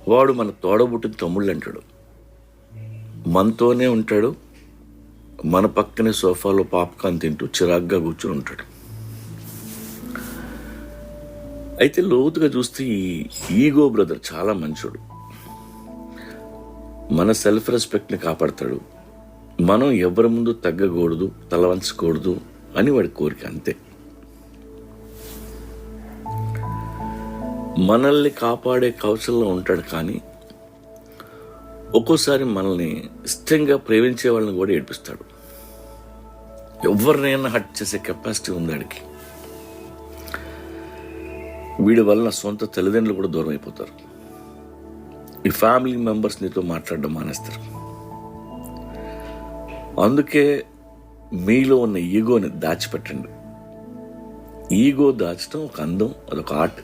వాడు మన తోడబుట్టిన తమ్ముళ్ళు అంటాడు, మనతోనే ఉంటాడు, మన పక్కనే సోఫాలో పాప్కార్న్ తింటూ చిరాగ్గా కూర్చుని ఉంటాడు. అయితే లోతుగా చూస్తే ఈ ఈగో బ్రదర్ చాలా మంచోడు. మన సెల్ఫ్ రెస్పెక్ట్ని కాపాడతాడు. మనం ఎవరి ముందు తగ్గకూడదు, తలవంచకూడదు అని వాడి కోరిక, అంతే. మనల్ని కాపాడే కవచంలో ఉంటాడు, కానీ ఒక్కోసారి మనల్ని ఇష్టంగా ప్రేమించే వాళ్ళని కూడా ఏడిపిస్తాడు. ఎవరినైనా హట్ చేసే కెపాసిటీ ఉంది వాడికి. వీడి వలన సొంత తల్లిదండ్రులు కూడా దూరం అయిపోతారు. ఈ ఫ్యామిలీ మెంబర్స్ నీతో మాట్లాడడం మానేస్తారు. అందుకే మీలో ఉన్న ఈగోని దాచిపెట్టండి. ఈగో దాచడం ఒక అందం, అదొక ఆర్ట్.